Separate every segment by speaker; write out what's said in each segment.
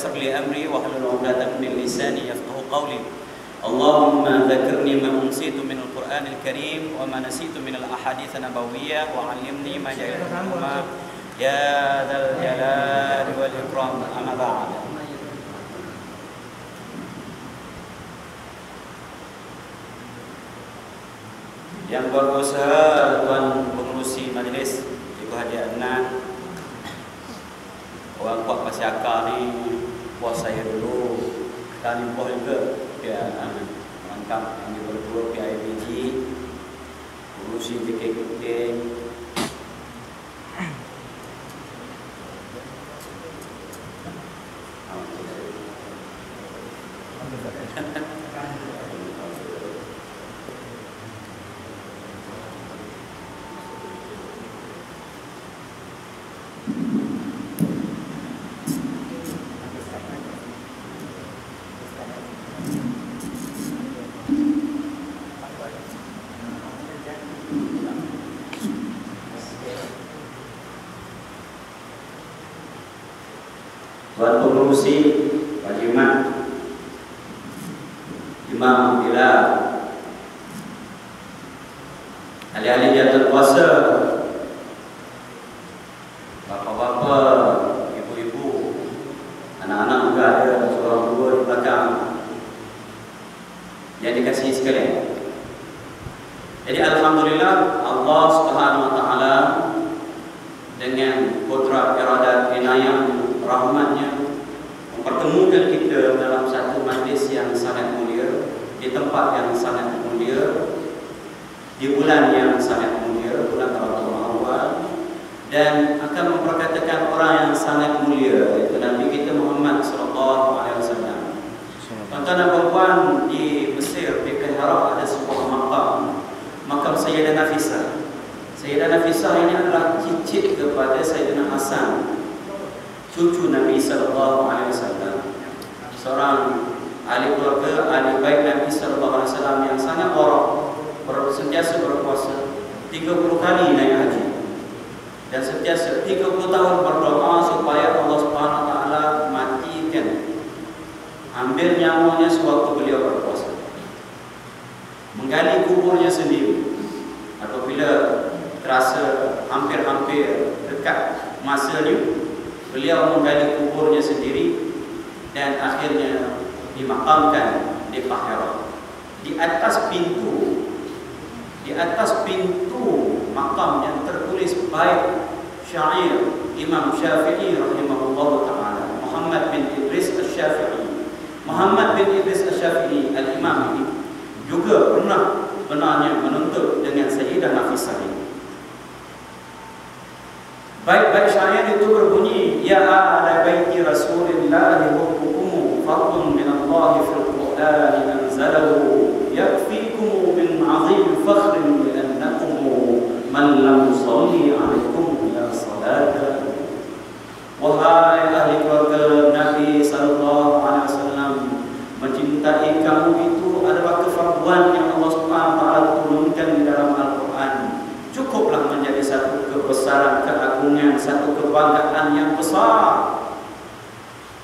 Speaker 1: yassir li amri wahlul 'uqdatam min lisani yafqahu qawli. Allahumma dzakirni ma unsitu min al-Qur'anil Karim wa ma nasitu min al-ahadits an-nabawiyyah wa 'allimni ma jahiltu ya dzal jalali wal ikram. Amma ba'd. Yang berusaha Tuan Pengurusi Majlis Cikgu Haji Adnan, orang kuat masyarakat ni, puas saya dulu, kali puas juga pihak rangkap yang berdua pihak IPG, Pengurusi JKT, Tuan Pengurusi, Pak Jimat, Imam Bilal, ahli-ahli jatuh puasa, bapak-bapak, ibu-ibu, anak-anak juga ada seorang dua di belakang yang dikasihi sekalian. Jadi alhamdulillah Allah Subhanahu wa taala dengan kudrat iradat inayah rahmatnya mempertemukan kita dalam satu majlis yang sangat mulia, di tempat yang sangat mulia, di bulan yang sangat mulia, bulan Rabiul Awal, dan akan memperkatakan orang yang sangat mulia, yaitu Nabi kita Muhammad sallallahu alaihi wasallam. Tuan-tuan dan puan, di Mesir, di Kairah ada sebuah makam Sayyidah Nafisah. Sayyidah Nafisah ini adalah cicit kepada Sayyidina Hasan, cucu Nabi sallallahu alaihi wasallam, seorang ahli keluarga, ahli baik Nabi sallallahu alaihi wasallam yang sangat warak, sentiasa berpuasa 30 kali naik haji, dan sentiasa 30 tahun berdoa supaya Allah Subhanahu wa taala matikan, ambil nyawanya sewaktu beliau berpuasa, menggali kuburnya sendiri apabila terasa hampir-hampir dekat masanya. Beliau menggali kuburnya sendiri dan akhirnya dimakamkan di Qahirah. Di atas pintu makam yang tertulis bait syair Imam Syafi'i rahimahullah taala, Muhammad bin Idris Asy-Syafi'i. Muhammad bin Idris Asy-Syafi'i al-Imam ini juga pernah benarnya menuntut dengan Sayyidah Nafisah ini. Baik-baik syair itu berbunyi, ya ahla baiti Rasulillah hubbukum fardun min Allah fil Qur'an anzalahu yakfikum min 'azim fakhrin bi annakum man lam yusalli 'alaikum ya salata. Wahai ahli keluarga Nabi sallallahu alaihi wasallam, mencintai kamu itu adalah kefarduan yang Allah Subhanahu wa taala turunkan di dalam Al-Qur'an. Cukuplah menjadi satu kebesaran, keagungan, satu kebanggaan yang besar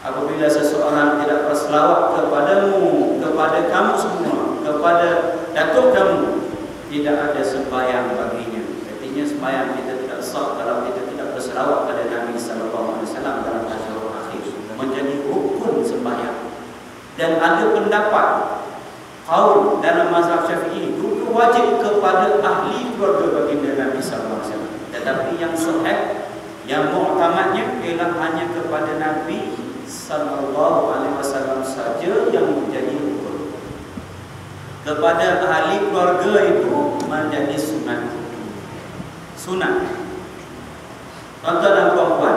Speaker 1: apabila seseorang tidak berselawat kepadamu, kepada kamu semua, kepada datuk kamu, tidak ada sembahyang baginya. Artinya sembahyang kita tidak sah kalau kita tidak berselawat pada Nabi sallallahu alaihi wasallam dalam asyurul akhir, menjadi rukun sembahyang. Dan ada pendapat kaul dalam mazhab Syafi'i juga wajib kepada ahli keluarga baginda Nabi sallallahu alaihi wasallam. Tetapi yang sahih, yang muktamadnya ialah hanya kepada Nabi sallallahu alaihi wasallam saja yang menjadi rukun. Kepada ahli keluarga itu menjadi sunat. Tuan-tuan dan puan-puan,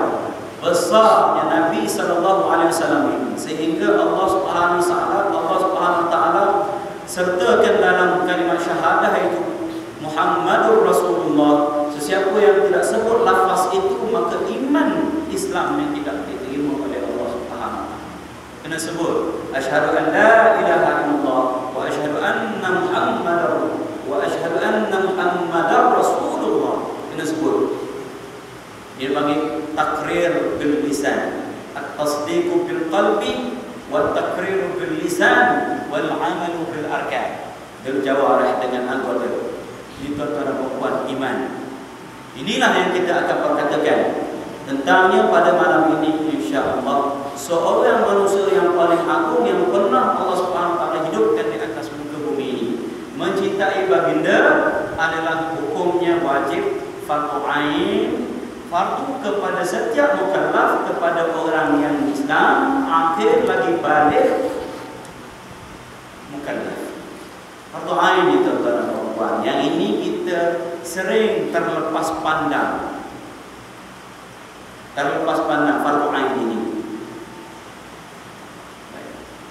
Speaker 1: besarnya Nabi sallallahu alaihi wasallam ini sehingga Allah Subhanahu wa taala sertakan dalam kalimat syahadah itu Muhammadur Rasulullah. Sesiapa yang tidak sebut lafaz itu, maka iman Islam yang tidak diterima oleh Allah Subhanahu wa taala. Kena sebut asyhadu an la ilaha illallah wa asyhadu anna Muhammadar Rasulullah. Kena sebut. Dia panggil takrir bil lisan, at-tasdiqu bil qalbi wa taqriru bil lisan wal amalu bil arkan. Bil jawarih dengan anggota. Itu antara perempuan iman. Inilah yang kita akan perkatakan tentangnya pada malam ini, insya-Allah. Seorang manusia yang paling agung yang pernah Allah Subhanahu wa taala hidupkan di atas muka bumi ini. Mencintai baginda adalah hukumnya wajib, fardu ain, fardu kepada setiap mukallaf, kepada orang yang Islam, akhir lagi balik mukallaf. Fardu ain itu tuan-tuan dan puan. Yang ini kita sering terlepas pandang. Terlepas pandang fardu ain ini.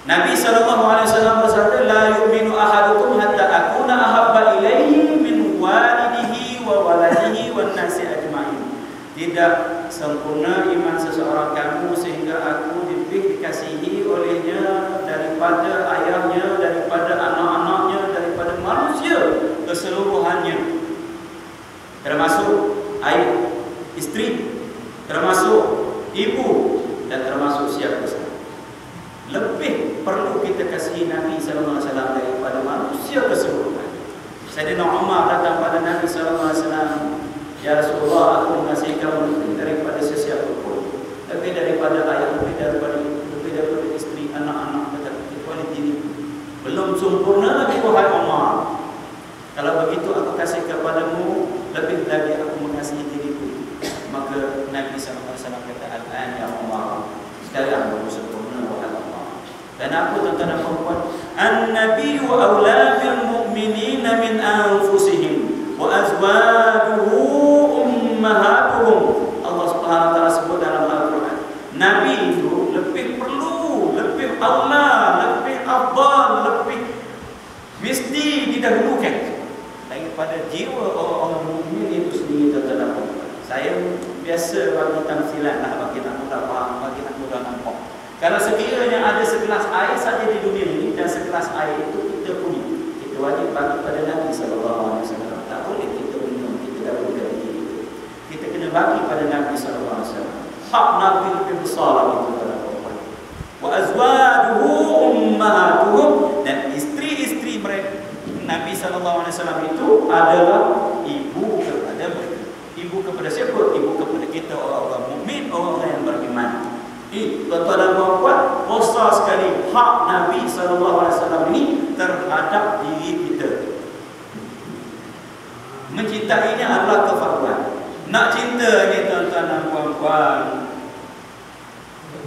Speaker 1: Nabi SAW bersabda, la yu'minu ahadukum hatta akuna ahabba ilaihi min walidihi wa waladihi wan nasi ajma'in. Tidak sempurna iman seseorang kamu sehingga aku lebih dikasihi olehnya daripada ayahnya, daripada anak-anaknya, daripada manusia keseluruhannya. Termasuk ayah, istri, termasuk ibu, dan termasuk siapa saja. Lebih perlu kita kasihi Nabi SAW daripada manusia keseluruhan. Sayyidina Umar datang pada Nabi SAW, ya Rasulullah, aku mengasihi kamu daripada sesiapa pun, lebih daripada ayah, lebih daripada ibu, lebih daripada istri, anak-anak, kecuali diri. Belum sempurna lagi wahai Umar. Kalau begitu aku kasih kepadamu, lebih lagi aku mengasihi diriku. Maka Nabi SAW kata, al-an ya Umar, sekarang baru sempurna wahai Umar. Dan aku tuan-tuan dan puan, an-nabiyyu awla bil mu'minina min anfusihim wa azwajuhu ummahatuhum. Allah Subhanahu wa taala sebut dalam Al-Quran, Nabi itu lebih perlu, lebih aula, lebih afdal, lebih mesti didahulukan daripada jiwa orang-orang mukmin itu sendiri, tuan-tuan dan puan. Saya biasa bagi tamsilan lah, bagi nak mudah faham, bagi nak mudah nampak. Kalau sekiranya ada segelas air saja di dunia ini, dan segelas air itu kita punya, kita wajib bagi pada Nabi SAW. Tak boleh kita minum, kita dapat dari diri kita. Kita kena bagi pada Nabi SAW. Hak Nabi lebih besar itu pada perempuan. Wa azwajuhu ummahatuhum, dan isteri-isteri mereka Nabi SAW itu adalah ibu kepada mereka. Ibu kepada siapa? Ibu kepada kita, orang-orang mukmin, orang-orang yang beriman. Tuan-tuan dan puan, besar sekali hak Nabi SAW ini terhadap diri kita. Mencintainya adalah kefarduan. Nak cinta ni tuan-tuan dan puan-puan,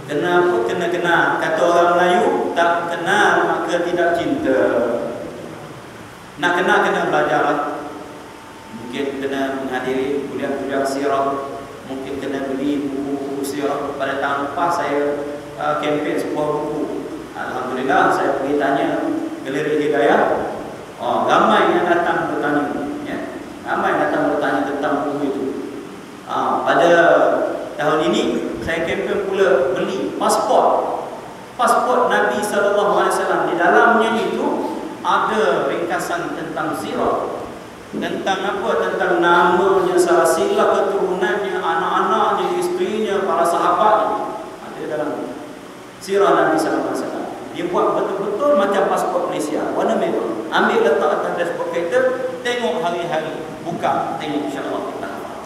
Speaker 1: kenapa kena kenal? Kata orang Melayu, tak kenal maka tidak cinta. Nak kenal kena belajar. Mungkin kena menghadiri kuliah-kuliah sirah, mungkin kena beli buku-buku sirah. Pada tahun lepas saya kempen sebuah buku. Alhamdulillah saya pergi tanya Galeri Hidayah. Ramai yang datang bertanya, ya. Ramai yang datang bertanya tentang buku itu. Pada tahun ini saya kempen pula beli pasport Nabi SAW. Di dalamnya itu ada ringkasan tentang sirah. Tentang apa? Tentang namanya, silsilah keturunannya, anak-anaknya, isterinya, para sahabatnya. Ada dalam sirah Nabi SAW. Dia buat betul-betul macam pasport Malaysia, warna merah. Ambil letak atas dashboard kereta, tengok hari-hari, buka, tengok, insya-Allah kita hafal.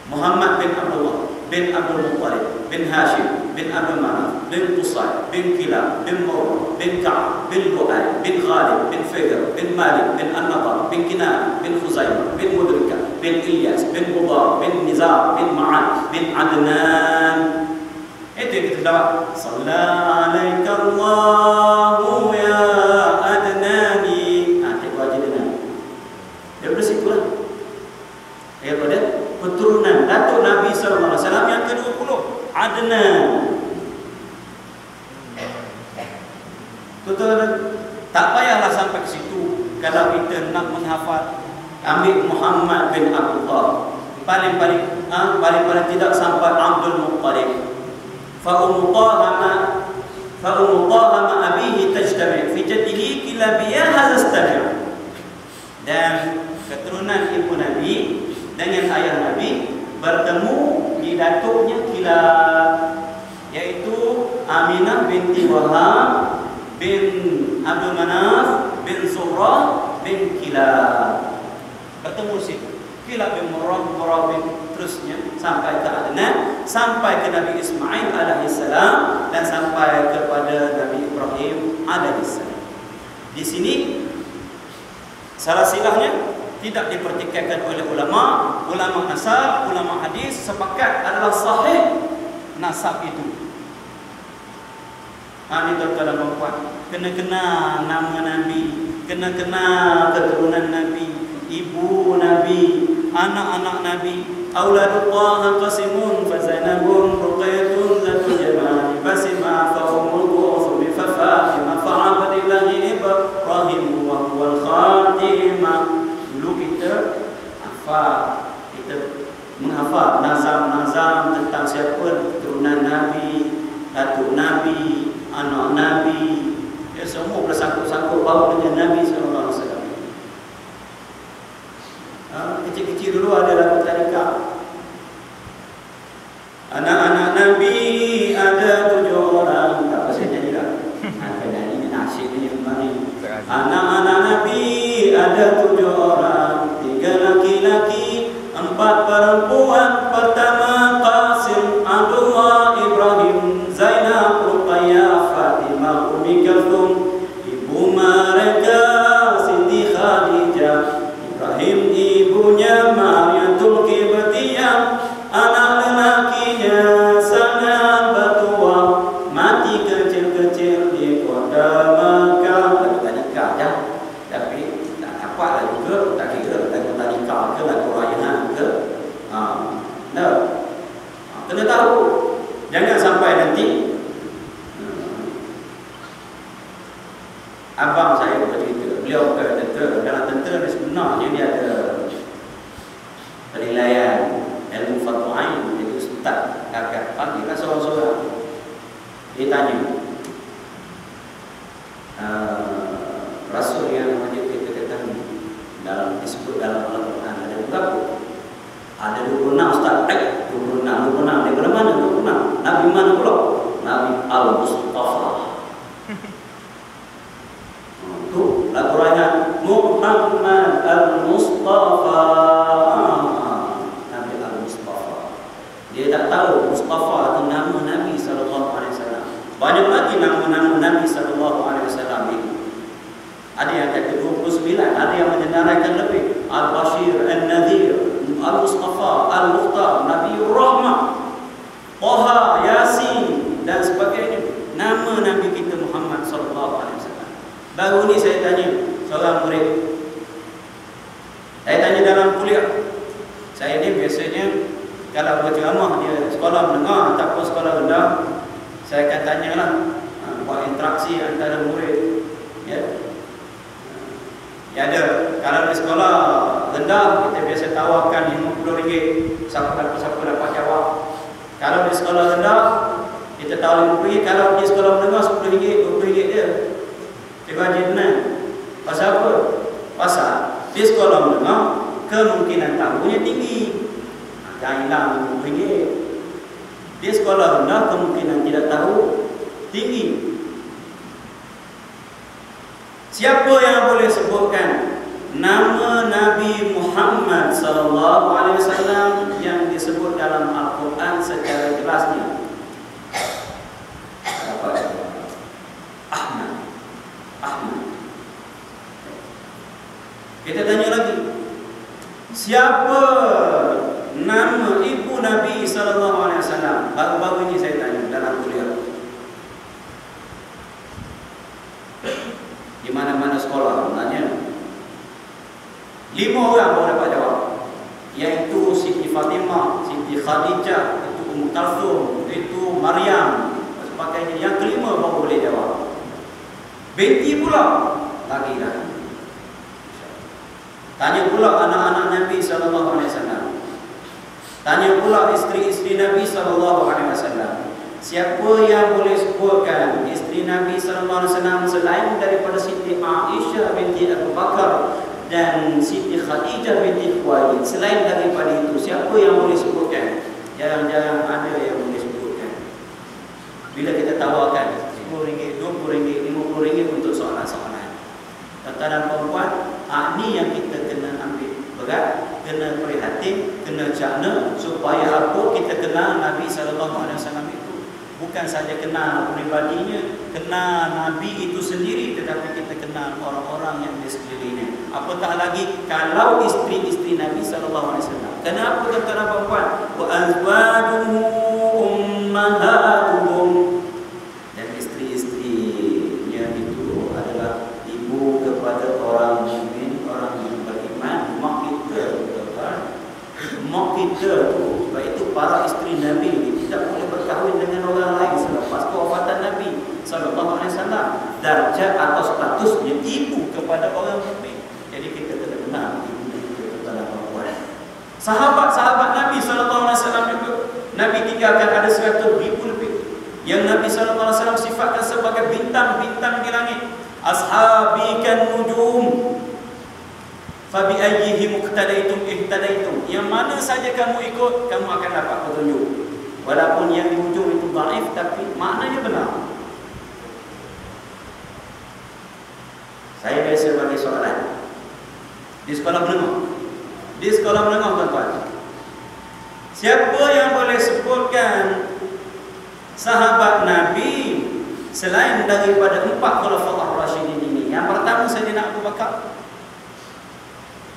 Speaker 1: Muhammad bin Abdullah bin Abdul Muttalib bin Hashim bin Abdul Manaf bin Qusay bin Kilab bin Murrah bin Ka'ab bin Lu'ay bin Ghalib bin Fihir bin Malik bin An-Nadar bin Kinana bin Khuzaimah bin Mudrika bin Ilyas bin Mudar bin Nizar bin Ma'ad bin Adnan. Itu yang kita dapat. Sallallahu alaika Allahu ya Adnani. Cikgu Haji Adnan. Daripada situlah, daripada keturunan Datuk Nabi SAW yang ke-20, Adnan. Tuan-tuan, tak payahlah sampai ke situ. Kalau kita nak menghafal, ambil Muhammad bin Abdullah, paling-paling tidak sampai Abdul Muttalib. Fa'ummu Taha abihi tajtami' fi jaddihi kilabiyah hazastami'. Dan keturunan ibu Nabi dengan ayah Nabi bertemu di datuknya Kilab. yaitu Aminah binti Wahab bin Abdul Manaf bin Zuhrah bin Kilab. Bertemu situ Kilab bin Murrah bin terusnya sampai ke Adnan, sampai ke Nabi Ismail alaihissalam, dan sampai kepada Nabi Ibrahim alaihissalam. Di sini salah silahnya tidak dipertikaikan oleh ulama nasab, ulama hadis sepakat adalah sahih nasab itu. Ini tuan-tuan dan puan, kena nama Nabi, kena keturunan Nabi, ibu Nabi, anak-anak Nabi. Auladullah qasimun fazainabun ruqayyatun latu jamani basima fa'umul qawsu bifafatima fa'abadillahi Ibrahim wa huwal khatimah. Dulu kita menghafal nazam-nazam tentang siapa keturunan Nabi, datuk Nabi, anak Nabi, ya, semua bersangkut-sangkut bau dengan Nabi sallallahu alaihi wasallam. Kecil-kecil dulu ada lagu tarikat. Anak-anak Nabi ada 7 orang. Tak apa saya nyanyi tak? Nyanyi nasyid ni kemarin. Anak-anak Nabi ada 7 orang, 3 laki-laki, 4 perempuan. Pertama Qasim, Abdullah, Ibrahim, Zainab, Ruqayyah, Fatimah, Ummi Kalthum. Ibu mereka Siti Khadijah, Ibrahim ibunya Maryatul Qibtiyah. Anak lelakinya sangat bertua, mati kecil-kecil di kota Makkah. Lagu tadika je, tapi tak dapat lah juga. Tak kira lagu tadika ke lagu rayangan ke. Kena tahu, jangan sampai nanti abang saya bercerita, beliau tentera. Dalam tentera ni sebenarnya dia ada penilaian ilmu fatu'ain, itu ustaz kakak pagi kan seorang-seorang. Dia tanya, Rasul yang wajib kita ketahui dalam disebut dalam Al-Quran ada berapa? Ada 26 ustaz. 26 dari mana 26? Nabi mana pula? Nabi Al-Mustafa. Itu lagu rakyat Muhammad Al-Mustafa. Nabi Al-Mustafa. Dia tak tahu Mustafa itu nama Nabi SAW. Banyak lagi nama-nama Nabi SAW ini. Ada yang kata 29, ada yang menyenaraikan lebih. Al-Bashir, Al-Nadhir, Al-Mustafa, Al-Mukhtar, Nabiur Rahmah, Taha, Yasin dan sebagainya. Nama Nabi kita Muhammad SAW. Baru ni saya tanya seorang murid. Saya tanya dalam kuliah. Saya ni biasanya kalau berceramah dia sekolah menengah ataupun sekolah rendah, saya akan tanyalah, buat interaksi antara murid. Ya. Ya ada. Kalau di sekolah rendah kita biasa tawarkan RM50. Siapa dapat jawab. Kalau di sekolah rendah kita tawarkan RM50. Kalau di sekolah menengah RM10, RM20 dia. Cikgu Haji benar. Pasal apa? Pasal di sekolah menengah kemungkinan tahunya tinggi. Jangan hilang RM50. Di sekolah rendah kemungkinan tidak tahu tinggi. Siapa yang boleh sebutkan nama Nabi Muhammad SAW yang disebut dalam Al-Quran secara jelasnya? Ahmad. Kita tanya lagi. Siapa nama ibu Nabi SAW? Baru-baru ini saya tanya dalam kuliah. Di mana-mana sekolah nanya 5 orang baru dapat jawab, iaitu Siti Fatimah, Siti Khadijah, itu Ummu Kalthum, itu Maryam, sebagainya. Yang kelima baru boleh jawab. Binti pula lagi. Tanya pula anak-anak Nabi SAW. Tanya pula isteri-isteri Nabi SAW. Siapa yang boleh sebutkan isteri Nabi SAW selain daripada Siti Aisyah binti Abu Bakar dan Siti Khadijah binti Khuwailid? Selain daripada itu, siapa yang boleh sebutkan? Jarang-jarang ada yang boleh sebutkan. Bila kita tawarkan RM10, RM20, RM50 untuk soalan-soalan. Tuan-tuan dan puan-puan, ini yang kita kena ambil berat, kena prihatin, kena cakna supaya apa kita kenal Nabi SAW itu. Bukan saja kenal pribadinya, kenal Nabi itu sendiri, tetapi kita kenal orang-orang yang di sekelilingnya. Apatah lagi kalau isteri-isteri Nabi SAW. Kenapa tuan-tuan dan puan-puan? Wa azwajuhu ummahatuhum, dan isteri-isterinya itu adalah ibu kepada orang mukmin, orang yang beriman. Mak kita, tuan-tuan, mak kita tu. Sebab itu para isteri Nabi ini tidak boleh berkahwin dengan orang lain selepas kewafatan Nabi SAW. Darjat atau statusnya ibu kepada orang mukmin. Jadi kita kena kenal ibu kita dalam perempuan. Sahabat-sahabat Nabi SAW juga, Nabi tinggalkan ada 100,000 lebih yang Nabi SAW sifatkan sebagai bintang-bintang di langit. Ashabi kan nujum, fabi ayyihi muqtadaitum ihtadaitum. Yang mana saja kamu ikut, kamu akan dapat petunjuk. Walaupun yang di hujung itu dhaif, tapi maknanya benar. Saya biasa bagi soalan di sekolah menengah. Di sekolah menengah, tuan-tuan, siapa yang boleh sebutkan sahabat Nabi selain daripada 4 khulafaur rasyidin ini? Yang pertama Sayyidina Abu Bakar,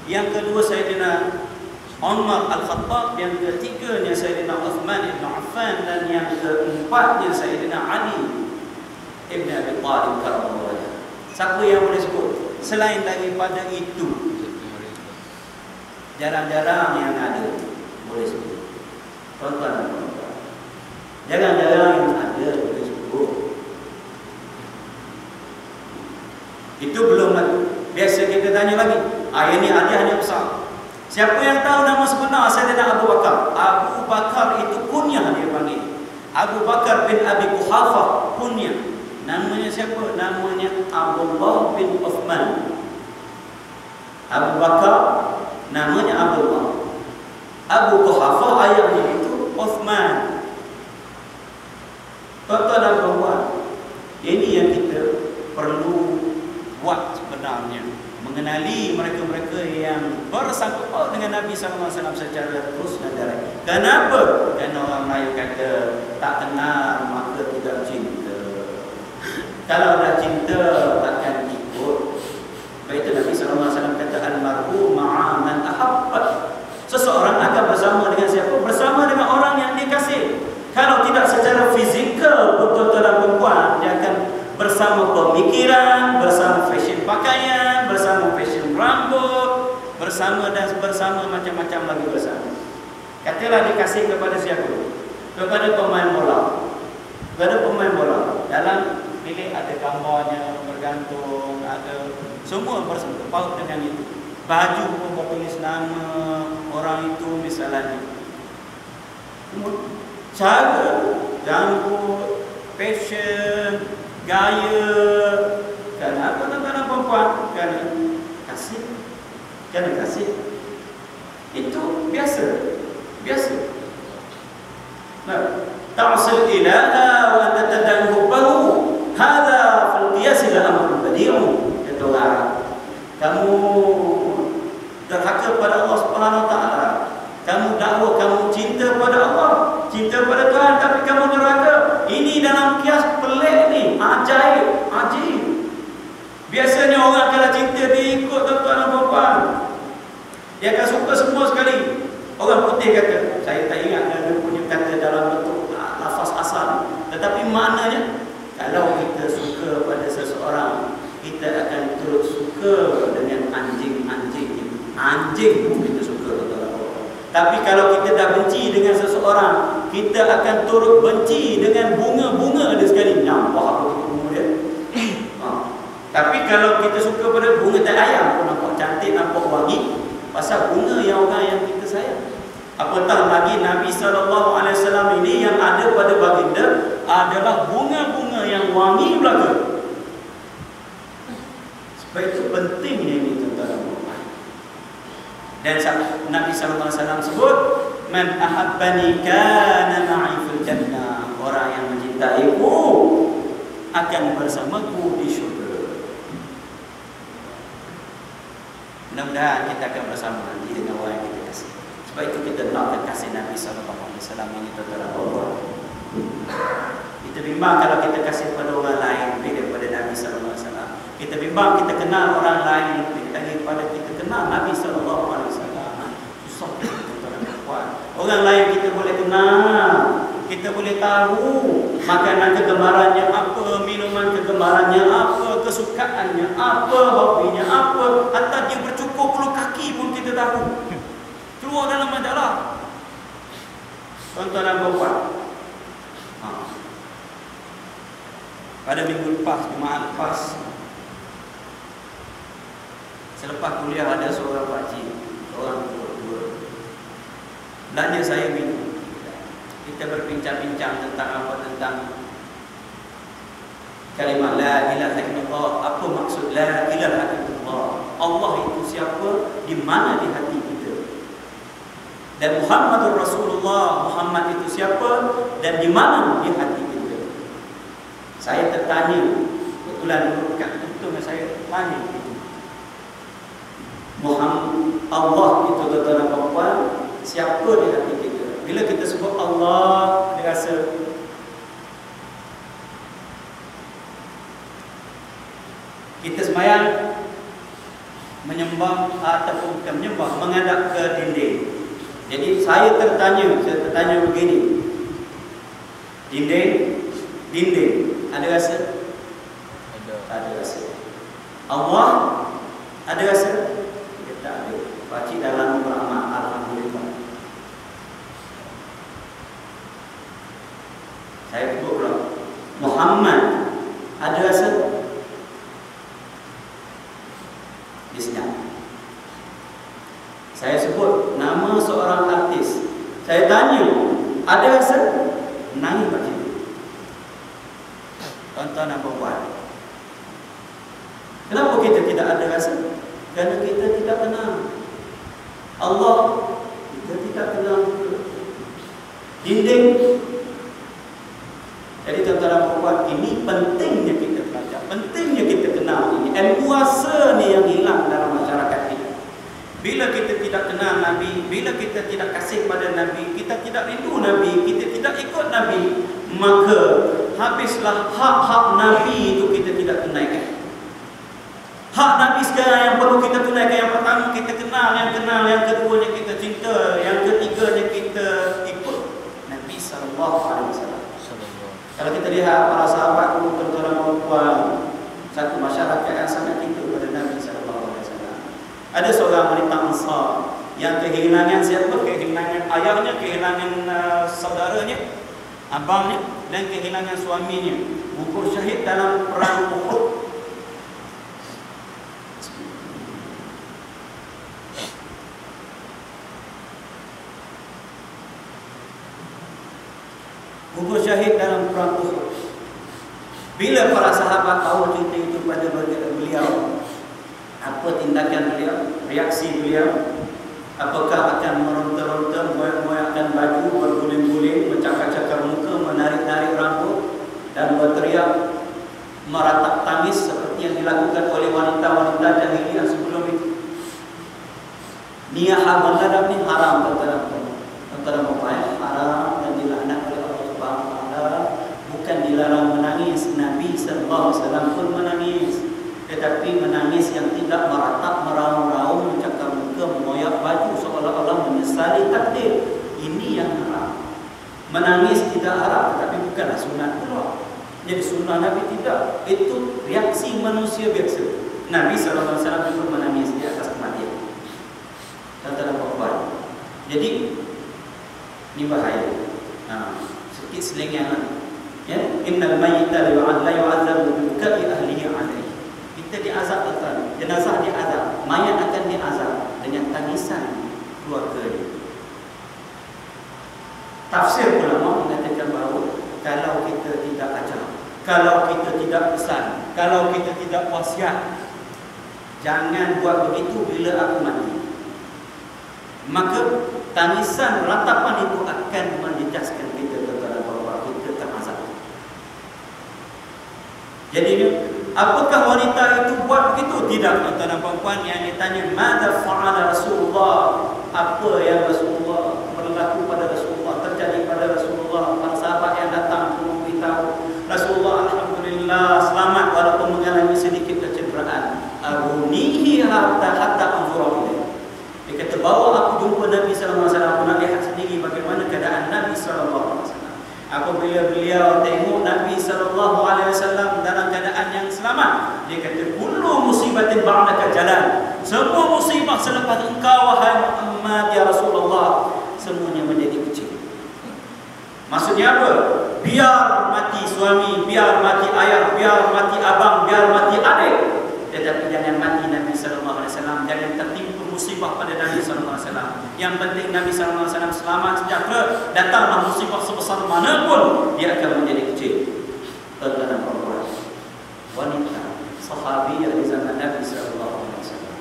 Speaker 1: yang kedua Sayyidina Umar Al-Khattab, yang ketiganya Sayyidina Uthman Ibn Affan, dan yang keempatnya Sayyidina Ali Ibn Abi Talib karamallahu wajhah. Siapa yang boleh sebut? Selain daripada itu, jarang-jarang yang ada boleh sebut. Tuan-tuan dan puan-puan, jarang-jarang yang ada boleh sebut. Itu belum lagi. Biasa kita tanya lagi, ini hadiahnya besar. Siapa yang tahu nama sebenar Sayyidina Abu Bakar? Abu Bakar itu kunyah dia panggil. Abu Bakar bin Abi Quhafah kunyah. Namanya siapa? Namanya Abdullah bin Uthman. Abu Bakar namanya Abdullah. Abu Quhafah ayahnya itu Uthman. Tuan-tuan dan puan-puan, ini yang kita perlu buat sebenarnya, mengenali mereka-mereka yang bersangkut paut dengan Nabi SAW secara terus dan direct. Kenapa? Kerana orang Melayu kata tak kenal maka tidak cinta. Kalau dah cinta takkan ikut. Sebab itu Nabi SAW kata al-mar'u ma'a man ahabba. Seseorang akan bersama dengan siapa? Bersama dengan orang yang dia kasih. Kalau tidak secara fizikal, betul-betul dan perempuan, dia akan bersama pemikiran, bersama fashion pakaian, bersama fashion rambut, bersama dan bersama macam-macam lagi bersama. Katalah dikasih kepada siapa? Kepada pemain bola. Kepada pemain bola. Dalam bilik ada gambarnya bergantung, ada semua bersangkut paut dengan itu. Baju pun bertulis nama orang itu misalnya. Cara, janggut, fashion, gaya, kerana tuan-tuan dan puan-puan, kerana kasih, kerana kasih. Itu biasa, biasa. Nah, ta'sil ilaha wa anta tad'u hubbahu, hadha fil qiyas la amrun badi'un. Kata orang, kamu derhaka pada Allah Subhanahu wa taala. Kamu dakwa kamu cinta pada Allah, cinta pada Tuhan, tapi kamu neraka. Ini dalam kias pelik ni, ajaib, ajib. Biasanya orang kalau cinta dia ikut tuan-tuan dan puan-puan. Dia akan suka semua sekali. Orang putih kata, saya tak ingat dia punya kata dalam bentuk lafaz asal, tetapi maknanya kalau kita suka pada seseorang, kita akan turut suka dengan anjing-anjing itu. Anjing pun kita suka, tuan-tuan. Tapi kalau kita dah benci dengan seseorang, kita akan turut benci dengan bunga-bunga dia sekali. Nampak apa bunga dia? Tapi kalau kita suka pada bunga tai ayam pun nampak cantik, nampak wangi, pasal bunga yang orang yang kita sayang. Apatah lagi Nabi SAW ini yang ada pada baginda adalah bunga-bunga yang wangi belaka. Sebab itu pentingnya ini, tuan-tuan. Dan Nabi SAW sebut, man ahabbani kana ma'i fil jannah. Orang yang mencintai menyertaiku, akan bersamaku di syurga. Mudah-mudahan kita akan bersama nanti dengan orang yang kita kasih. Sebab itu kita nak kasih Nabi SAW ini tuan-tuan Allah. Kita bimbang kalau kita kasih kepada orang lain lebih daripada Nabi SAW. Kita bimbang kita kenal orang lain lebih daripada kita kenal Nabi SAW. Susah kita tuan-tuan puan. Orang lain kita boleh kenal, kita boleh tahu makanan kegemarannya apa, minuman kegemarannya apa, kesukaannya apa, hobinya apa. Hatta dia bercukur puluh kaki pun kita tahu. Keluar dalam majalah. Tuan-tuan dan puan. Pada minggu lepas, Jumaat lepas, selepas kuliah ada seorang pakcik, orang tua. Belanja saya minum. Kita berbincang-bincang tentang apa, tentang kalimah la ilaha illallah. Apa maksud la ilaha illallah? Allah itu siapa? Di mana di hati kita? Dan Muhammadur Rasulullah, Muhammad itu siapa? Dan di mana di hati kita? Saya tertanya, kebetulan dulu kat itu saya tanya itu. Muhammad, Allah itu tuan-tuan dan puan, siapa di hati kita? Bila kita sebut Allah, dia rasa kita sembahyang menyembah ataupun bukan menyembah, menghadap ke dinding. Jadi saya tertanya begini. Dinding ada rasa? Ada rasa. Allah ada rasa? Dia tak ada. Pakcik dalam beramal, alhamdulillah. Saya sebut pula Muhammad ada rasa? Dia senyap. Saya sebut nama seorang artis. Saya tanya, ada rasa? Nangis pakcik. Tuan-tuan dan puan, kenapa kita tidak ada rasa? Kerana kita tidak kenal Allah, kita tidak kenal dinding. Jadi tuan-tuan dan puan, ini pentingnya kita belajar, pentingnya kita kenal ini. Kuasa ni yang hilang dalam masyarakat kita. Bila kita tidak kenal Nabi, bila kita tidak kasih pada Nabi, kita tidak rindu Nabi, kita tidak ikut Nabi, maka habislah hak-hak Nabi itu kita tidak tunaikan. Hak Nabi sekarang yang perlu kita tunaikan, yang pertama kita kenal, yang keduanya kita cinta, yang ketiganya kita ikut Nabi SAW. Kalau kita lihat para sahabat dulu, tuan-tuan dan puan, satu masyarakat yang sangat cinta kepada Nabi SAW. Ada seorang wanita Ansar yang kehilangan siapa? Kehilangan ayahnya, kehilangan saudaranya, abangnya, dan kehilangan suaminya. Gugur syahid dalam perang Uhud. Gugur syahid dalam perang Uhud. Bila para sahabat tahu cerita itu pada beliau, apa tindakan beliau, reaksi beliau? Apakah akan meronta-ronta, moyak-moyakkan baju, berguling-guling, mencakar-cakar muka, menarik-narik rambut dan berteriak, meratap tangis seperti yang dilakukan oleh wanita-wanita jahiliyah sebelum itu? Niyah menghadap ni haram, tuan-tuan, haram dan dilaknat oleh Allah Subhanahu Wa Taala. Bukan dilarang menangis, Nabi sallallahu alaihi wasallam pun menangis, tetapi menangis yang tidak meratap, meraung-raung, mencakar muka, mengoyak baju seolah-olah menyesali takdir. Ini yang haram. Menangis tidak haram, tetapi bukanlah sunat pula. Jadi sunnah Nabi tidak. Itu reaksi manusia biasa. Nabi SAW pun menangis di atas kematian. Kata puan. Jadi ini bahaya. Sedikit selingan. Ya, innal mayyita la yu'adzabu bi bukai ahlihi alaihi. Kita diazab tuan, jenazah diazab, mayat akan diazab dengan tangisan keluarga dia. Tafsir ulama mengatakan bahawa kalau kita tidak ajar, kalau kita tidak pesan, kalau kita tidak wasiat, jangan buat begitu bila aku mati. Maka tangisan ratapan itu akan menjejaskan kita kepada bahawa kita terazab. Jadi apakah wanita itu buat begitu? Tidak, tuan-tuan dan puan-puan. Yang ditanya, "Madza fa'ala Rasulullah?" Apa yang Rasulullah berlaku pada Rasulullah, terjadi pada Rasulullah. Para sahabat yang datang memberitahu Rasulullah, alhamdulillah selamat walaupun mengalami sedikit kecederaan. Arunihi hatta anzura ilaih. Dia kata, bawa aku jumpa Nabi sallallahu alaihi wasallam, aku nak lihat sendiri bagaimana keadaan Nabi sallallahu alaihi wasallam. Apabila beliau tengok Nabi sallallahu alaihi wasallam dalam keadaan yang selamat, dia kata, kullu musibatin ba'daka jalan. Semua musibah selepas engkau wahai Muhammad ya Rasulullah, semuanya menjadi kecil. Maksudnya apa? Biar mati suami, biar mati ayah, biar mati abang, biar mati adik, tetapi jangan mati Nabi sallallahu alaihi wasallam, jangan tertimpa musibah pada Nabi sallallahu alaihi wasallam. Yang penting Nabi sallallahu alaihi wasallam selamat sejahtera, datanglah musibah sebesar mana pun dia akan menjadi kecil. Tuan-tuan wanita sahabiyah di zaman Nabi sallallahu alaihi wasallam.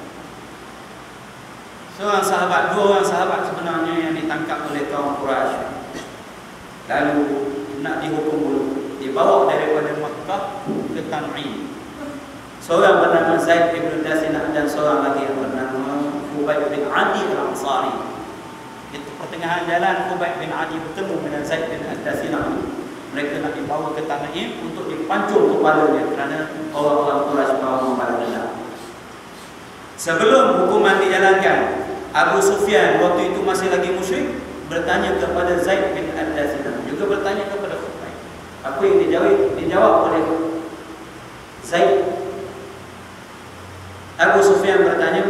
Speaker 1: Seorang sahabat, dua orang sahabat sebenarnya yang ditangkap oleh kaum Quraisy. Lalu nak dihukum dulu, dibawa daripada Makkah ke Tan'im. Seorang bernama Zaid bin Dasinah dan seorang lagi yang bernama Khubayb bin Adi al-Ansari. Di pertengahan jalan Khubayb bin Adi bertemu dengan Zaid bin Dasinah. Mereka nak dibawa ke Tan'im untuk dipancung kepalanya kerana orang-orang Quraisy bawa kepala dendam. Sebelum hukuman dijalankan, Abu Sufyan waktu itu masih lagi musyrik, bertanya kepada Zaid bin Dasinah, juga bertanya kepada Khubayb. Apa yang dijawab oleh Zaid? Abu Sufyan bertanya,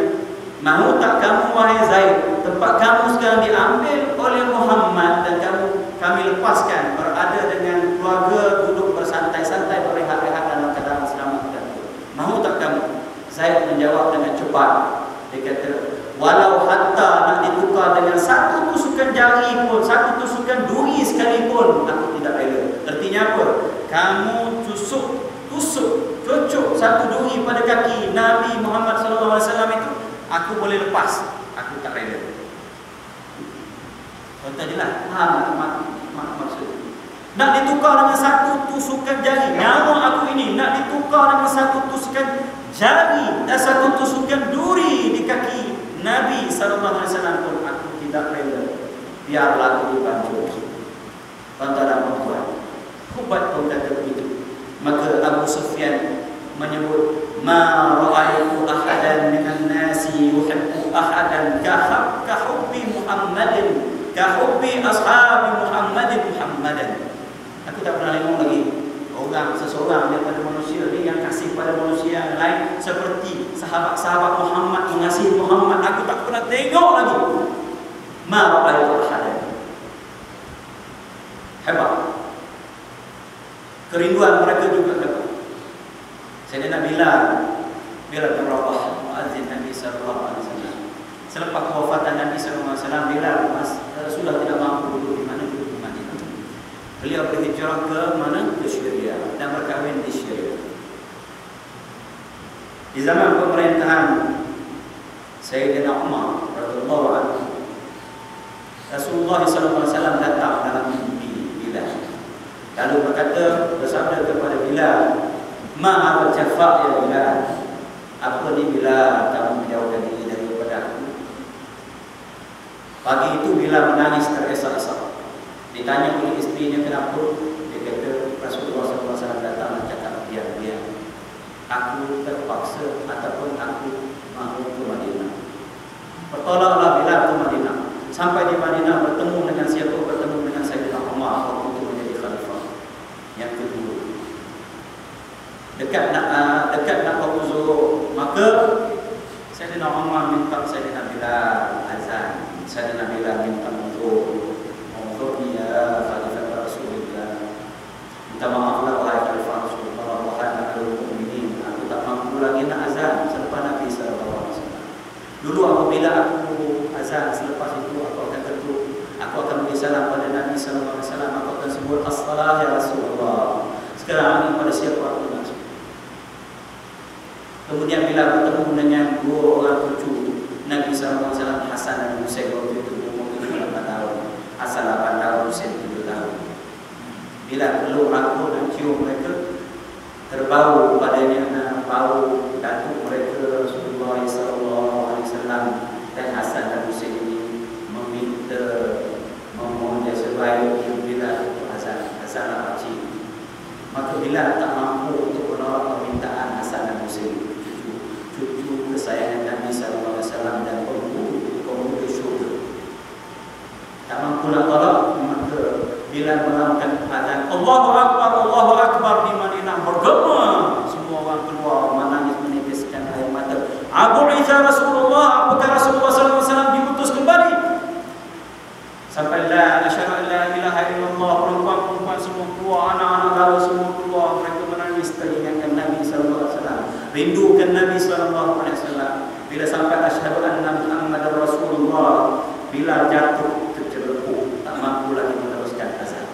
Speaker 1: mahu tak kamu wahai Zaid, tempat kamu sekarang diambil oleh Muhammad dan kami lepaskan, berada dengan keluarga, duduk bersantai-santai, berehat-rehat dalam keadaan selamat dan mahu tak kamu? Zaid menjawab dengan cepat. Dia kata, walau hatta nak ditukar dengan satu tusukan jari pun, satu tusukan duri sekalipun, aku tidak rela. Artinya apa? Kamu tusuk, cocok satu duri pada kaki Nabi Muhammad SAW itu, aku boleh lepas, aku tak rela. Contoh je lah, faham maksud. Nak ditukar dengan satu tusukan jari, nyawa aku ini nak ditukar dengan satu tusukan jari dan satu tusukan duri di kaki Nabi SAW pun aku tidak rela. Biarlah aku dibantu. Tuan-tuan dan puan-puan, Khubayb pun kata begitu. Maka Abu Sufyan menyebut, ma ra'aitu ahadan minan nasi yuhibbu ahadan ka hubbi Muhammadin, ka hubbi ashabi Muhammadin. Aku tak pernah tengok lagi seseorang daripada manusia ni yang kasih pada manusia yang lain seperti sahabat-sahabat Muhammad mengasihi Muhammad. Aku tak pernah tengok lagi. Ma ra'aitu ahadan. Hebat. Kerinduan mereka juga hebat. Sayyidina Bilal bin Rabah, muazzin Nabi sallallahu alaihi wasallam. Selepas kewafatan Nabi sallallahu alaihi wasallam, Bilal sudah tidak mampu duduk di mana, duduk di Madinah. Beliau berhijrah ke mana? Ke Syria dan berkahwin di Syria. Di zaman pemerintahan Sayyidina Umar radhiyallahu anhu, Rasulullah sallallahu alaihi wasallam datang dalam mimpi Bilal. Lalu berkata, bersabda kepada Bilal, ma'al jafa' ya Bilal, apa ni Bilal kamu menjauhkan diri daripada aku? Pagi itu Bilal menangis teresak-esak. Ditanya oleh istrinya kenapa, dia kata Rasulullah SAW datang dan cakap, biar aku terpaksa ataupun aku mahu ke Madinah. Bertolaklah Bilal ke Madinah. Sampai di Madinah bertemu dengan siapa? Bertemu dengan Sayyidina Umar waktu itu menjadi khalifah yang kedua. Dekat nak berhuzur, maka Sayyidina Umar minta Sayyidina Bilal azan. Sayyidina Bilal minta huzur. Huzur ya khalifah Rasulullah. Minta maaflah wahai khalifah Rasulullah, wahai amirul mukminin, aku tak mampu lagi nak azan selepas Nabi sallallahu alaihi wasallam. Dulu apabila aku azan, selepas itu aku akan ketuk, aku akan beri salam pada Nabi sallallahu alaihi wasallam, aku akan sebut as-salah ya Rasulullah. Sekarang ini pada siapa aku nak sebut? Kemudian bila bertemu dengan dua orang cucu Nabi sallallahu alaihi wasallam, Hasan dan Husain, waktu itu umur 8 tahun, Hasan 8 tahun, Husain 7 tahun. Bila peluk aku dan cium mereka, terbau padanya bau datuk mereka Rasulullah SAW dan Hasan dan Husain ini meminta memohon dia sebaik Bilal untuk Hasan Al-Aci. Maka Bilal tak mampu untuk menolak permintaan Hasan dan Husain, cucu kesayangan Nabi SAW dan pemuda syurga. Tak mampu nak tolak, maka Bilal melambungkan azan, Allahu Akbar di Madinah, bergema. Semua orang keluar menangis meneteskan air mata. Abu Isa Rasulullah, apakah Rasulullah SAW diutus kembali? Sampai la asyhadu an la ilaha illallah, perempuan-perempuan semua keluar, anak-anak gaul semua keluar, mereka menangis teringatkan Nabi SAW, rindukan Nabi SAW. Bila sampai asyhadu anna Muhammadar Rasulullah, bila jatuh tercelepuk, tak mampu lagi meneruskan azan.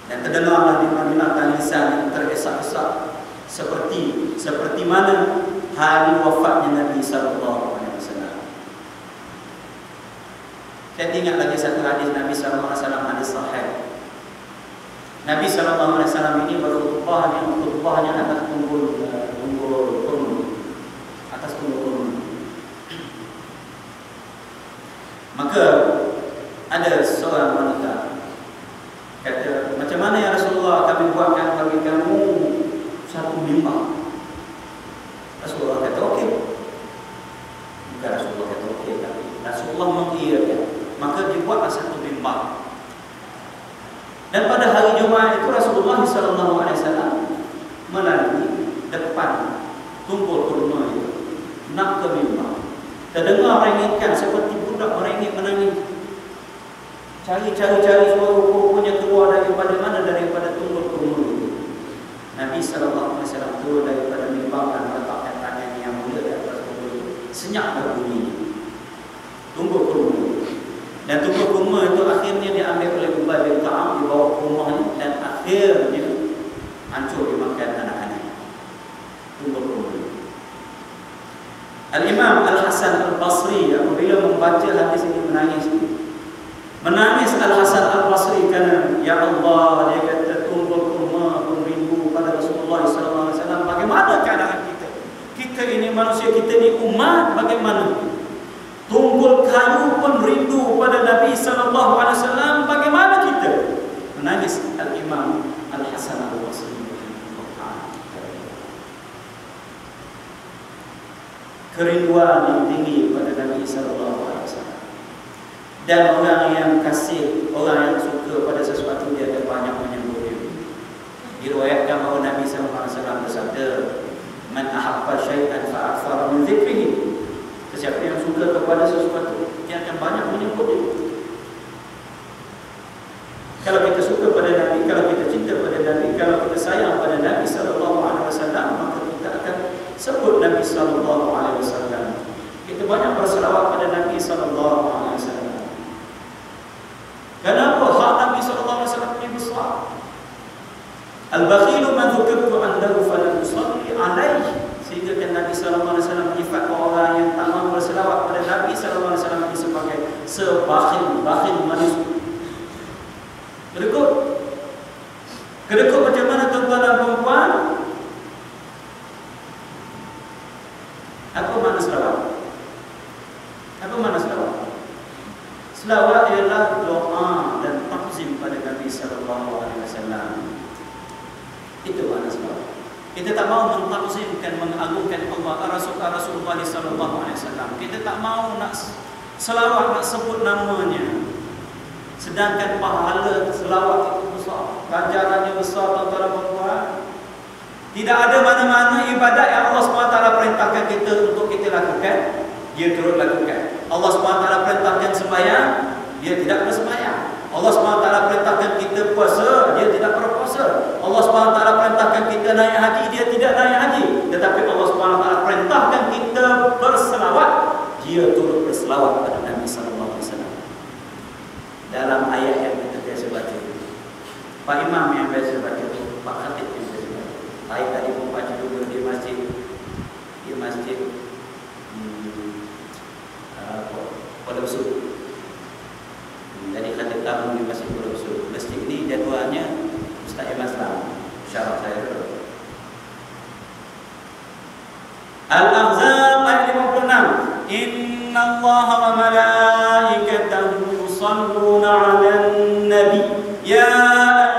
Speaker 1: Dan terdengarlah di Madinah tangisan yang teresak-esak seperti mana hari wafatnya Nabi SAW. Saya ingat lagi satu hadis Nabi SAW, hadis sahih. Nabi SAW ini berkhutbahnya atas tunggul kurma, atas tunggul kurma. Maka ada seorang wanita kata, macam mana ya Rasulullah, kami buatkan bagi kamu satu mimbar. Rasulullah kata okey. Bukan Rasulullah kata okey, tapi Rasulullah mengiyakan. Maka dibuatlah satu mimbar. Dan pada hari Jumaat itu Rasulullah SAW melalui depan tunggul kurma itu nak ke mimbar. Terdengar rengikan seperti budak merengik menangis. Cari suara rupanya keluar daripada mana? Daripada tunggul kurma itu. Nabi SAW turun daripada mimbar dan meletakkan tangan yang mulia di atas tunggul itu. Senyap berbunyi tunggul kurma. Dan tunggul kurma itu akhirnya diambil oleh Ubay bin Ka'ab, dibawa ke rumahnya dan akhirnya hancur dimakan anak-anak. Tunggul kurma. Al-Imam Al-Hasan Al-Basri apabila membaca hadis ini menangis Al-Hasan Al-Basri kerana ya Allah, dia kata tunggul kurma pun rindu pada Rasulullah SAW. Bagaimana keadaan kita? Kita ini manusia, kita ini umat, bagaimana? Tunggul kayu pun rindu pada Nabi SAW. Bagaimana kita? Menangis Al-Imam Al-Hasan Al-Basri. Kerinduan yang tinggi pada Nabi SAW. Dan orang yang kasih, orang yang suka pada sesuatu, dia akan banyak menyebut dia. Diriwayatkan bahawa Nabi SAW bersabda, Man ahabba syai'an fa'akthara min dzikrihi. Siapa yang suka kepada sesuatu, dia akan banyak menyebut dia. Kalau kita suka pada Nabi, kalau kita cinta pada Nabi, kalau kita sayang pada Nabi SAW, maka kita akan sebut Nabi SAW. Kita banyak berselawat pada Nabi SAW. Kenapa? Hak Nabi SAW ini besar. Al-bakhilu man dzukirtu andahu falam yusalli alaihi. Sehingga kan Nabi SAW menyifat orang yang tak mahu berselawat pada Nabi SAW ini sebagai sebakhil manusia. Kedekut macam mana tuan-tuan dan perempuan? Apa makna selawat? Apa makna selawat? Selawat ialah doa dan takzim pada Nabi SAW. Itu makna selawat. Kita tak mahu mentakzimkan, mengagungkan Allah, Rasulullah SAW. Kita tak mahu nak selawat, nak sebut namanya. Sedangkan pahala selawat itu besar, ganjarannya besar, tuan-tuan dan puan. Tidak ada mana-mana ibadat yang Allah SWT perintahkan kita untuk kita lakukan, dia turut lakukan. Allah SWT perintahkan sembahyang, dia tidak bersembahyang. Allah SWT perintahkan kita puasa, dia tidak berpuasa. Allah SWT perintahkan kita naik haji, dia tidak naik haji. Tetapi Allah SWT perintahkan kita berselawat, dia turut berselawat pada Nabi SAW. Dalam ayat yang kita biasa baca, Pak Imam yang biasa baca, Pak Khatib yang biasa baca. Saya tadi membaca juga di masjid Kuala Besut. Jadi khatib tamu di Masjid Kuala Besut. Masjid ini jadualnya Ustaz Iman Islam, syarah saya innallaha wa malaikatahu yusalluna 'alan nabi ya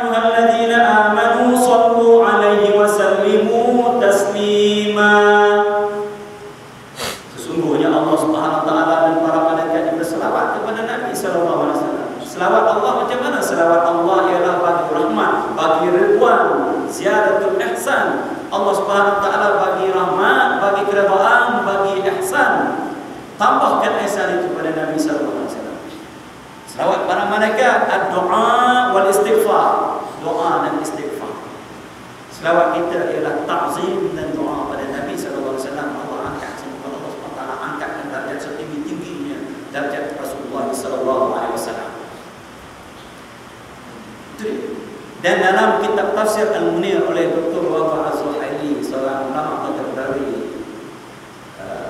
Speaker 1: ayyuhalladzina amanu sallu 'alaihi wa sallimu taslima. Sesungguhnya Allah Subhanahu wa taala dan para malaikat berselawat kepada Nabi sallallahu alaihi wasallam. Selawat Allah macam mana? Selawat Allah ialah bagi rahmat, bagi ridwan, ziyadatul ihsan. Allah Subhanahu wa taala bagi rahmat, bagi keredaan, bagi ihsan. Tambahkan ihsan itu pada Nabi sallallahu alaihi wasallam. Selawat para malaikat, ad-du'a wal istighfar, doa dan istighfar. Selawat kita ialah ta'zim dan doa pada Nabi sallallahu alaihi wasallam. Allah angkat, semoga Allah Subhanahu wa taala angkat derajat setinggi-tingginya derajat Rasulullah sallallahu alaihi wasallam. Dan dalam kitab tafsir Al-Munir oleh Dr. Wahab Az-Zuhaili, seorang ulama kontemporari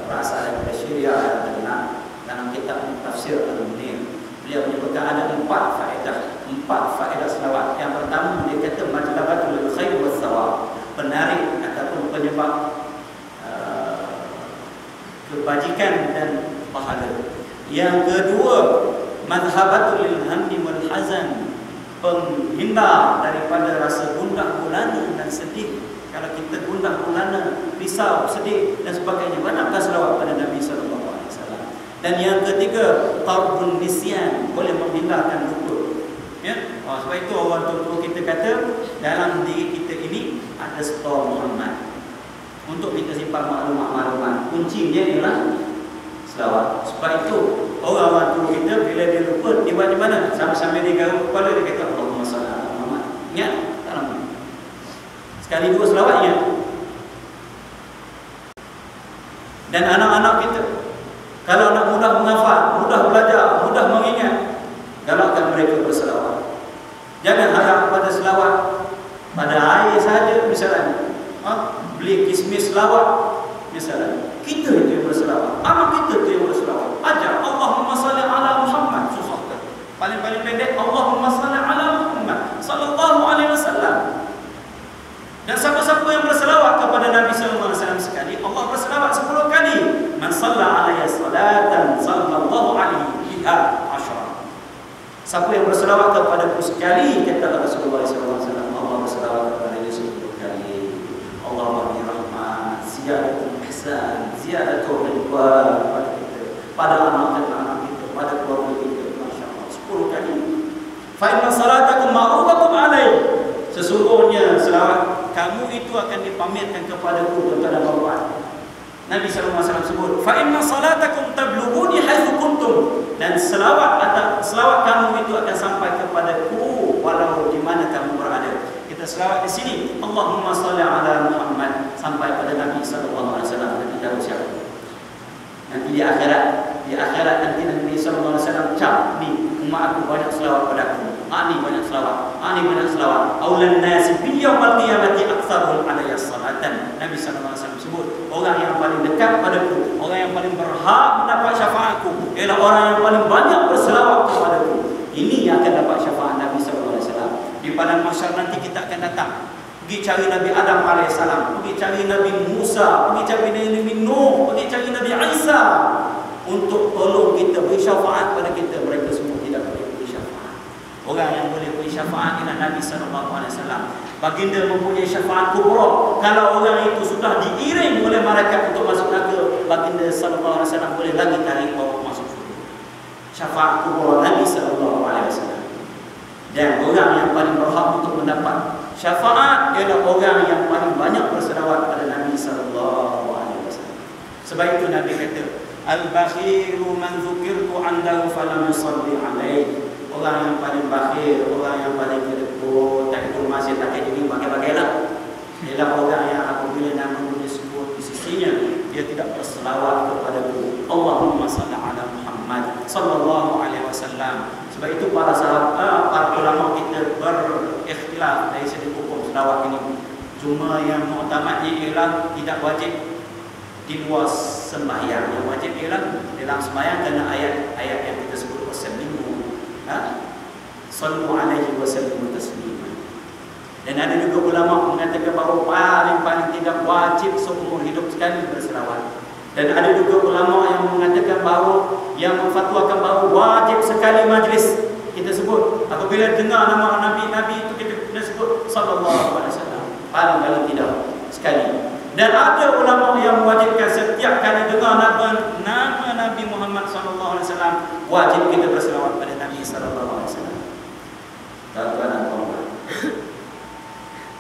Speaker 1: berasal daripada Syria yang terkenal, dalam kitab tafsir Al-Munir, beliau menyebutkan ada 4 faedah selawat. Yang pertama, dia kata majlabatul khair was thawab, penarik ataupun penyebab kebajikan dan pahala. Yang kedua, madhabatul hammi wal hazan, penghindar daripada rasa gundah gulana dan sedih. Kalau kita gundah gulana, risau, sedih dan sebagainya, banyakkan selawat pada Nabi sallallahu alaihi wasallam. Dan yang ketiga, tarbun nisyan, boleh menghindarkan lupa. Ya, sebab itu orang tua kita kata dalam diri kita ini ada stor Muhammad untuk kita simpan maklumat-maklumat. Kuncinya ialah selawat. Sebab itu orang-orang tua kita bila dia lupa, dia buat di mana? Sambil-sambil dia garuk kepala, dia kata Allahumma salli ala Muhammad. Ingat? Tak lama. Sekali dua selawat ingat. Dan anak-anak kita, kalau nak mudah menghafal, mudah belajar, mudah mengingat, galakkan mereka berselawat. Jangan harap pada selawat pada air saja misalnya. Beli kismis selawat misalnya. Kita itu yang berselawat. Anak kita itu yang berselawat. Ajar Allahumma salli ala Muhammad. Susahkan. Paling-paling pendek Allahumma salli ala Muhammad sallallahu alaihi wasallam. Dan siapa-siapa yang berselawat kepada Nabi sallallahu alaihi wasallam sekali, Allah berselawat 10 kali. Man shalla alaihi salatan sallallahu alaihi biha 10. Siapa yang berselawat kepadaku sekali, kata Rasulullah sallallahu alaihi wasallam, Allah berselawat kepada dia 10 kali. Allah bagi rahmat, ziyadatul ihsan, ziyadatul ridwan pada kita, pada anak-anak kita, pada keluarga kita, masya-Allah 10 kali. Fa inna salatakum ma'rubatun alaihi. Sesungguhnya selawat kamu itu akan dipamerkan kepadaku kepada Allah. Nabi sallallahu alaihi wasallam sebut, fa inna salatakum tablughuni haitsu kuntum. Dan selawat kamu itu akan sampai kepadaku walau di mana kamu berada. Kita selawat di sini, Allahumma shalli ala Muhammad, sampai pada Nabi sallallahu alaihi wasallam. Nanti tahu siapa. Nanti di akhirat nanti Nabi sallallahu alaihi wasallam cap ni, umat aku banyak selawat padaku. Ni banyak selawat. Ni banyak selawat. Aulan nas bil yaumil qiyamati aktsaruhum alayya salatan. Nabi sallallahu alaihi wasallam sebut, orang yang paling dekat padaku, orang yang paling berhak mendapat syafaatku ialah orang yang paling banyak berselawat kepadaku. Ini yang akan dapat syafaat Nabi sallallahu alaihi wasallam. Di padang mahsyar nanti kita akan datang, pergi cari Nabi Adam alaihissalam, pergi cari Nabi Musa, pergi cari Nabi Nuh, pergi cari Nabi Isa untuk tolong kita, beri syafaat pada kita. Mereka semua tidak boleh beri syafaat. Orang yang boleh beri syafaat ialah Nabi sallallahu alaihi wasallam. Baginda mempunyai syafaat kubra. Kalau orang itu sudah diiring oleh malaikat untuk masuk neraka, baginda sallallahu alaihi wasallam boleh lagi tarik bawa masuk surga. Syafaat kubra Nabi sallallahu alaihi wasallam. Dan orang yang paling berhak untuk mendapat syafaat ialah orang yang paling banyak berselawat pada Nabi sallallahu alaihi wasallam. Sebab itu Nabi kata, al-bakhiru man dzukirtu 'indahu falam yusalli alaihi. Orang yang paling bakhil, orang yang paling kedekut, tak itu masih tak jadi bagai-bagailah. Ialah orang yang apabila nama disebut di sisinya, dia tidak berselawat kepadaku. Allahumma salli ala Muhammad sallallahu alaihi wasallam. Sebab itu para sahabat, para ulama kita berikhtilaf dari segi hukum selawat ini. Cuma yang muktamadnya ialah tidak wajib di luar sembahyang. Yang wajib ialah dalam sembahyang kerana ayat-ayat yang kita sebut wasallimu, sallu alaihi wasallimu taslima. Dan ada juga ulama mengatakan bahawa paling tidak wajib seumur hidup sekali berselawat. Dan ada juga ulama yang mengatakan bahawa, yang memfatwakan bahawa wajib sekali majlis kita sebut apabila dengar nama Nabi itu kita kena sebut sallallahu alaihi wasallam paling tidak sekali. Dan ada ulama yang mewajibkan setiap kali dengar nama Nabi Muhammad sallallahu alaihi wasallam wajib kita berselawat pada Nabi sallallahu alaihi wasallam. Tuan-tuan dan puan-puan.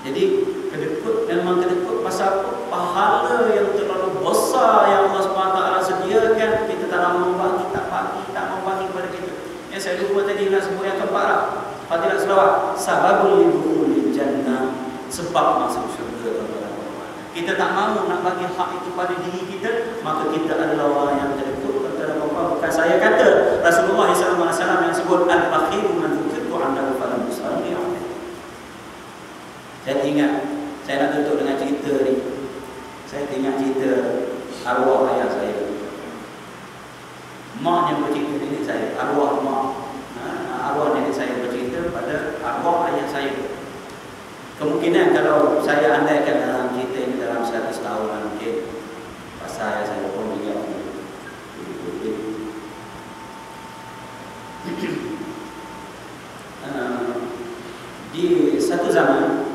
Speaker 1: Jadi kedekut memang kedekut pasal pahala yang terlalu besar yang Allah SWT sediakan, kita tak mau bagi, tak mau bagi kepada kita. Yang saya lupa tadi nak sebut yang keempat lah, fadilah selawat sababul lidukhulil jannah, sebab masuk syurga. Kita tak mahu nak bagi hak itu pada diri kita, maka kita adalah orang yang kedekut. Bukan saya kata, Rasulullah SAW yang sebut al-bakhiru man dzukirtu 'indahu falam yusalli 'alaihi. Saya ingat, saya nak tutup dengan cerita ni. Saya ingat cerita arwah ayah saya. Mak yang bercerita nenek saya, arwah mak. Arwah nenek saya bercerita pada arwah ayah saya. Kemungkinan kalau saya andaikan dalam cerita ini dalam 100 tahun mungkin pasal ayah saya pun juga di satu zaman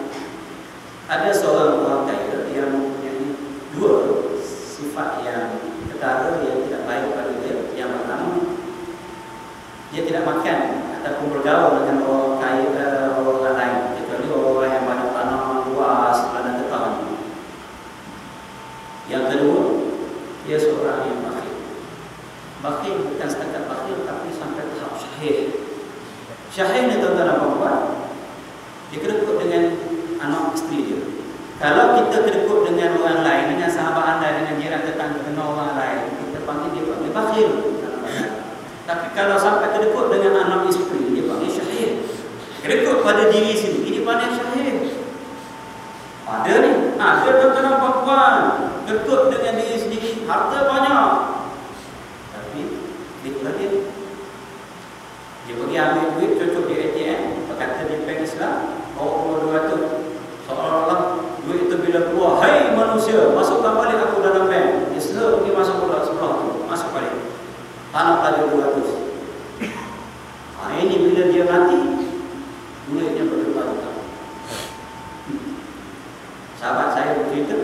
Speaker 1: ada seorang orang kaya yang mempunyai dua sifat yang ketara yang tidak baik pada dia. Yang pertama, dia tidak makan ataupun bergaul dengan orang kaya, orang lain, kecuali orang yang banyak tanaman luas, ladang getah. Yang kedua, dia seorang yang bakhil. Bakhil bukan setakat bakhil, tapi sampai tahap syahid. Syahid ni tuan-tuan dan puan-puan, dia kedekut dengan anak isteri dia. Kalau kita kedekut dengan orang lain, dengan sahabat anda, dengan jiran tetangga, dengan orang lain, kita panggil dia panggil bakhil. Tapi kalau sampai kedekut dengan anak isteri, dia panggil syahid. Kedekut pada diri sendiri, dia panggil syahid. Ada ni, ada tuan-tuan dan puan-puan, kedekut dengan diri sendiri, harta banyak, tapi dia lagi dia pergi ambil duit, cocok di ATM, berkata di bank Islam, bawa keluar 200. Seolah-olah duit itu bila keluar, hai manusia, masukkan balik aku dalam bank. Dia selalu pergi masuk pula sebelah tu, masuk balik. Tanah ada 200. Ini bila dia mati, duitnya berlipat-lipat. Sahabat saya bercerita,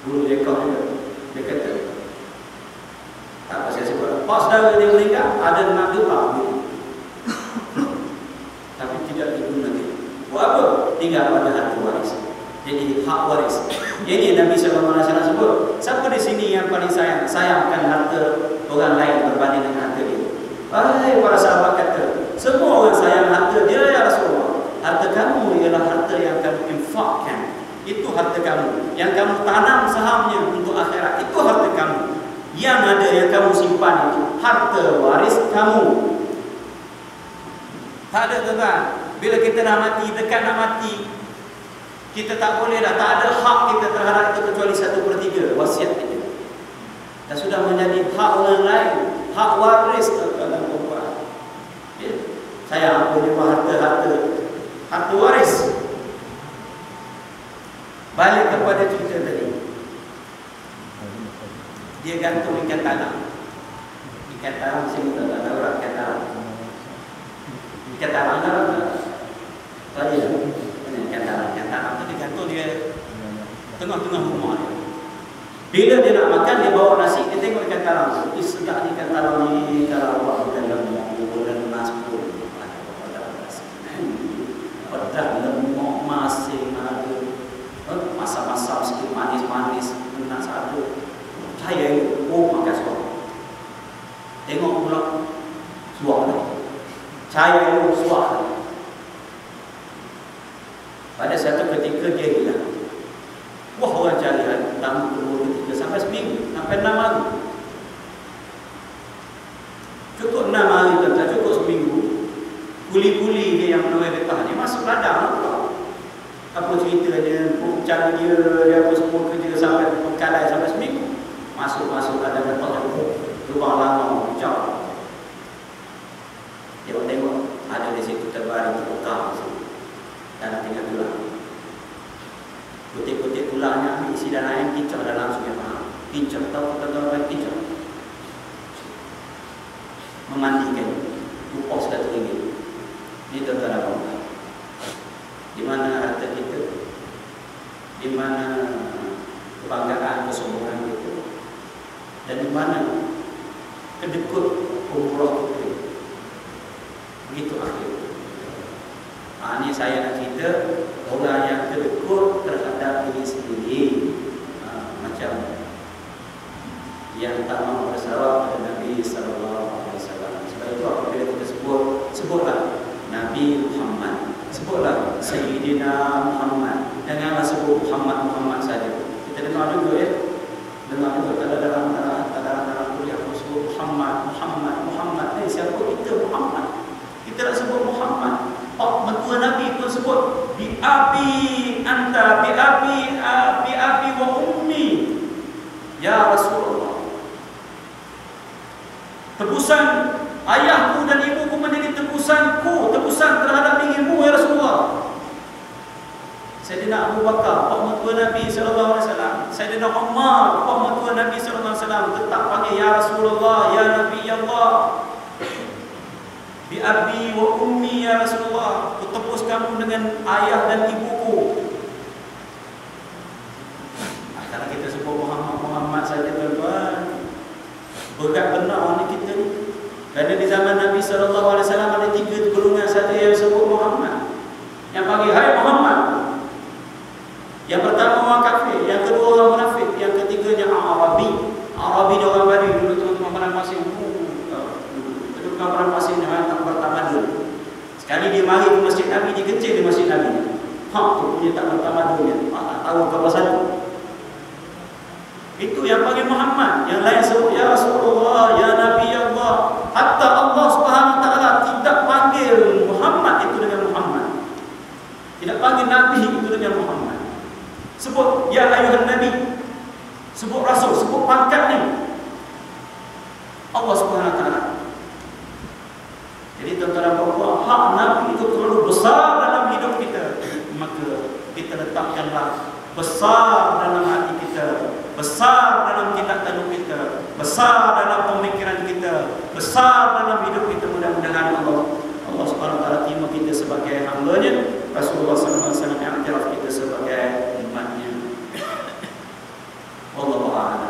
Speaker 1: guru lekor juga, dia kata, tak apa saya sebut, pas saudara dia meninggal, ada 6 juta. Tapi tidak digunakan. Buat apa? Tinggal pada harta waris. Jadi hak waris. Jadi Nabi SAW sebut, siapa di sini yang paling sayangkan harta orang lain berbanding dengan harta dia? Para sahabat kata, semua orang sayang harta dia ya Rasulullah. Harta kamu ialah harta yang kamu infakkan. Itu harta kamu. Yang kamu tanam sahamnya untuk akhirat. Itu harta kamu. Yang ada yang kamu simpan itu harta waris kamu. Tak ada tuan-tuan. Bila kita dah mati, dekat nak mati, kita tak boleh dah, tak ada hak kita terhadap itu kecuali 1/3 wasiat kita. Dan sudah menjadi hak orang lain, hak waris tuan-tuan dan puan-puan. Ya. Saya ambil juga harta waris. Balik kepada cerita tadi. Dia gantung ikan talang. Ikan talang sini tuan-tuan, ada ikan talang. Ikan talang ada. Tadi ikan talang tu digantung dia tengah-tengah rumah dia. Bila dia nak makan, dia bawa nasi, dia tengok ikan talang. Sedap ni ikan talang ni, kalau awak dalam bulan nas pun pedas lemak masing ada, masak-masak sikit manis-manis, enak satu. Saya makan suap. Tengok pula suap lagi. Saya suap lagi. Pada satu ketika dia hilang. Wah, orang cari dalam kedua ketiga sampai seminggu, sampai 6 hari. Cukup 6 hari tak cukup seminggu. Kuli-kuli dia yang menuai getah dia masuk ladang pula. Apa ceritanya, cara dia apa semua kerja sampai pengkalai sampai seminggu. Masuk ladang getah lubang lama jauh. Dia tengok ada di situ terbaring terbuka dan tinggal tulang. Putih-putih tulangnya ambil isi dan air, kicau dalam sungai Faham. Kicap, tahu kata kicap? Memandikan upah RM100. Ini tuan-tuan Allah. Di mana harta kita? Di mana kebanggaan, kesombongan kita? Dan di mana kedekut umrah kita? Begitu akhir. Ini saya nak cerita orang yang kedekut terhadap diri sendiri, macam yang tak mahu bersawab pada Nabi Sallallahu Alaihi Wasallam. Sebab itu apabila kita sebutlah Nabi Muhammad, sebutlah Sayyidina Muhammad, janganlah sebut Muhammad saja. Kita dengar juga ya, dengar juga kalau dalam kuliah sebut Muhammad. Siapa kita Muhammad? Kita nak sebut Muhammad. Mentua Nabi pun sebut bi abi anta bi abi wa ummi ya Rasulullah. Tebusan ayahku dan ibuku menjadi tebusanku, tebusan terhadap dirimu ya Rasulullah. Sayyidina Abu Bakar, pak mentua Nabi sallallahu alaihi wasallam. Sayyidina Umar, pak mentua Nabi sallallahu alaihi wasallam, tetap panggil ya Rasulullah, ya Nabi Allah. Bi abi wa ummi ya Rasulullah, ku tebus kamu dengan ayah dan ibuku. Kalau kita sebut Muhammad saja tuan-tuan, berat benar ni kita ni. Kerana di zaman Nabi sallallahu alaihi wasallam ada 3 golongan saja yang sebut Muhammad. Yang panggil hai Muhammad. Yang pertama orang kafir, yang kedua orang munafik, yang ketiganya Arabi. Arabi dia orang Badui dulu teman-teman pernah pasir. Dulu pernah pasir yang bertamadun. Sekali dia mari ke masjid Nabi, dia kencing di masjid Nabi. Tu punya tak bertamadunnya. Tak tahu ke pasal tu. Itu yang panggil Muhammad. Yang lain sebut ya Rasulullah, ya Nabi Allah. Hatta Allah Subhanahu Wa Taala tidak panggil Muhammad itu dengan Muhammad. Tidak panggil Nabi itu dengan Muhammad. Sebut ya ayuhan Nabi. Sebut Rasul, sebut pangkat ni. Allah Subhanahu Wa Taala. Jadi tuan-tuan dan puan-puan, hak Nabi itu terlalu besar dalam hidup kita. Maka kita letakkanlah besar dalam hati kita, besar dalam tindak tanduk kita, besar dalam pemikiran kita, besar dalam hidup kita. Mudah-mudahan Allah Subhanahu Wa Taala terima kita sebagai hamba-Nya, Rasulullah sallallahu alaihi wasallam yang iktiraf kita sebagai umatnya. Wallahu a'lam.